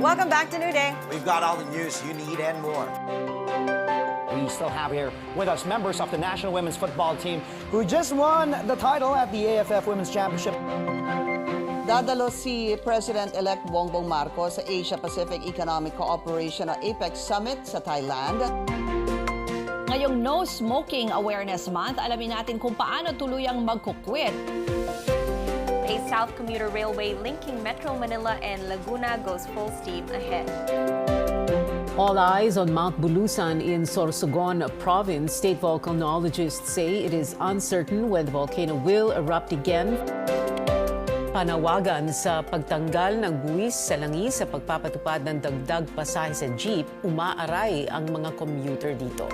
Welcome back to New Day. We've got all the news you need and more. We still have here with us members of the National Women's Football Team who just won the title at the AFF Women's Championship. Dadalo si President-elect Bongbong Marcos sa Asia-Pacific Economic Cooperation o APEC Summit sa Thailand. Ngayong No Smoking Awareness Month, alamin natin kung paano tuluyang magkukwit. A South Commuter Railway linking Metro Manila and Laguna goes full steam ahead. All eyes on Mount Bulusan in Sorsogon Province. State volcanologists say it is uncertain when the volcano will erupt again. Panawagan sa pagtanggal ng buwis sa langis sa pagpapatupad ng dagdag pasahe sa jeep, umaaray ang mga commuter dito.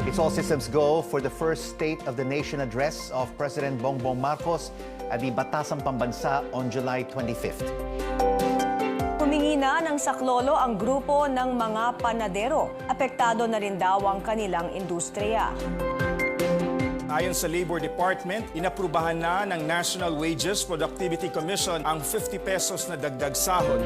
It's all systems go for the first State of the Nation address of President Bongbong Marcos at the Batasang Pambansa on July 25th. Humingi na ng saklolo ang grupo ng mga panadero. Apektado na rin daw ang kanilang industriya. Ayon sa Labor Department, inaprubahan na ng National Wages Productivity Commission ang 50 pesos na dagdag sahod.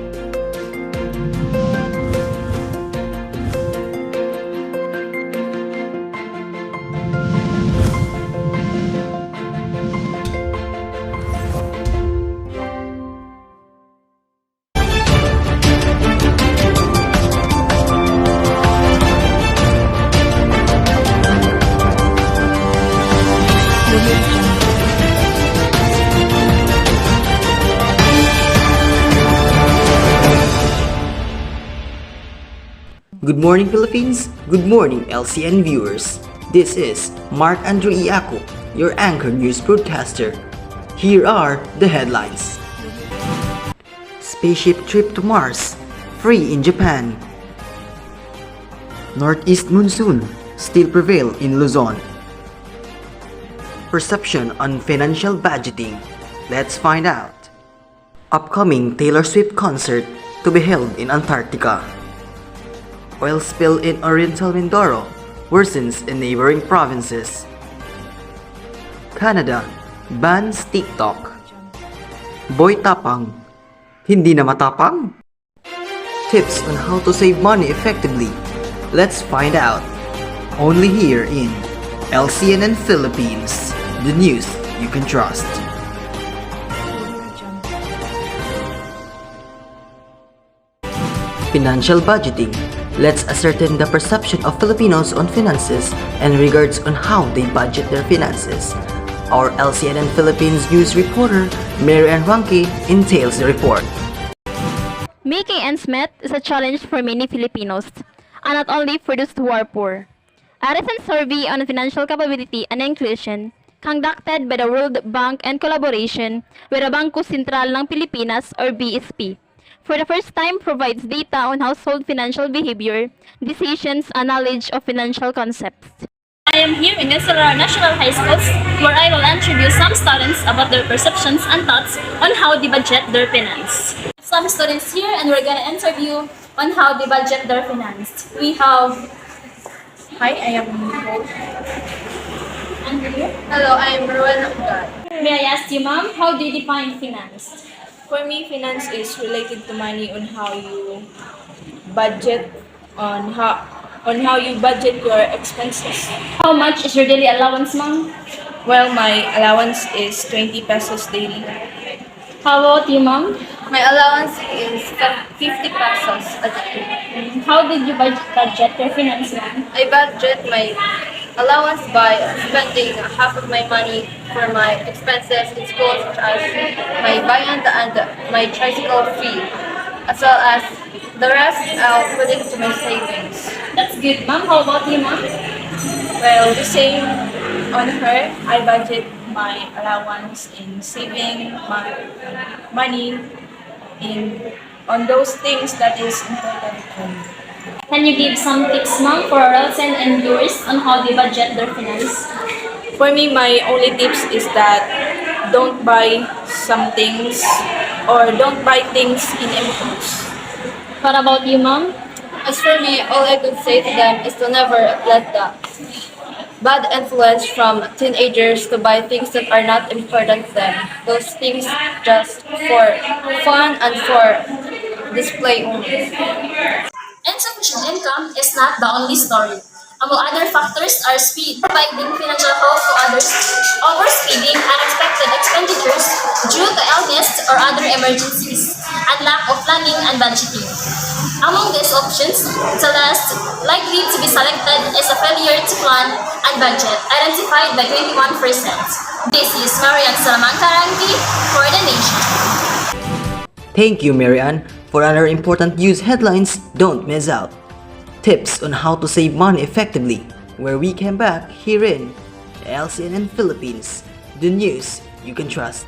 Good morning, Philippines. Good morning, LCN viewers. This is Mark Andrew Iaco, your anchor news broadcaster. Here are the headlines. Spaceship trip to Mars, free in Japan. Northeast monsoon still prevail in Luzon. Perception on financial budgeting. Let's find out. Upcoming Taylor Swift concert to be held in Antarctica. Oil spill in Oriental Mindoro worsens in neighboring provinces. Canada bans TikTok. Boy tapang, hindi na matapang? Tips on how to save money effectively. Let's find out. Only here in LCNN Philippines, the news you can trust. Financial budgeting. Let's ascertain the perception of Filipinos on finances and regards on how they budget their finances. Our LCNN Philippines news reporter, Mary Ann Ranke, entails the report. Making ends meet is a challenge for many Filipinos, and not only for those who are poor. A recent survey on financial capability and inclusion, conducted by the World Bank in collaboration with the Bangko Sentral ng Pilipinas or BSP, for the first time provides data on household financial behavior, decisions, and knowledge of financial concepts. I am here in SLR National High Schools where I will introduce some students about their perceptions and thoughts on how they budget their finance. Some students here and we're gonna interview on how they budget their finance. We have... Hi, I am Andrea. Hello, I am Rowan. May I ask you, ma'am, how do you define finance? For me, finance is related to money on how you budget, on how you budget your expenses. How much is your daily allowance, ma'am? Well, my allowance is 20 pesos daily. How about you, ma'am? My allowance is 50 pesos a day. How did you budget your finance, ma'am? I budget my allowance by spending half of my money for my expenses in school, such as my viand and my tricycle fee, as well as the rest I'll put into my savings. That's good, ma'am. How about you, ma'am? Well, the same on her. I budget my allowance in saving my money on those things that is important to me. Can you give some tips, ma'am, for our LCN and viewers on how they budget their finance? For me, my only tips is that don't buy some things or don't buy things in impulse. What about you, ma'am? As for me, all I could say to them is to never let the bad influence from teenagers to buy things that are not important to them. Those things just for fun and for display only. Insufficient income is not the only story. Among other factors are speed, providing financial help to others, overspeeding, unexpected expenditures due to illness or other emergencies, and lack of planning and budgeting. Among these options, the last likely to be selected is a failure to plan and budget, identified by 21%. This is Marian Salamanca Rangi for the Nation. Thank you, Marianne. For other important news headlines, don't miss out. Tips on how to save money effectively, where we came back here in LCNN Philippines, the news you can trust.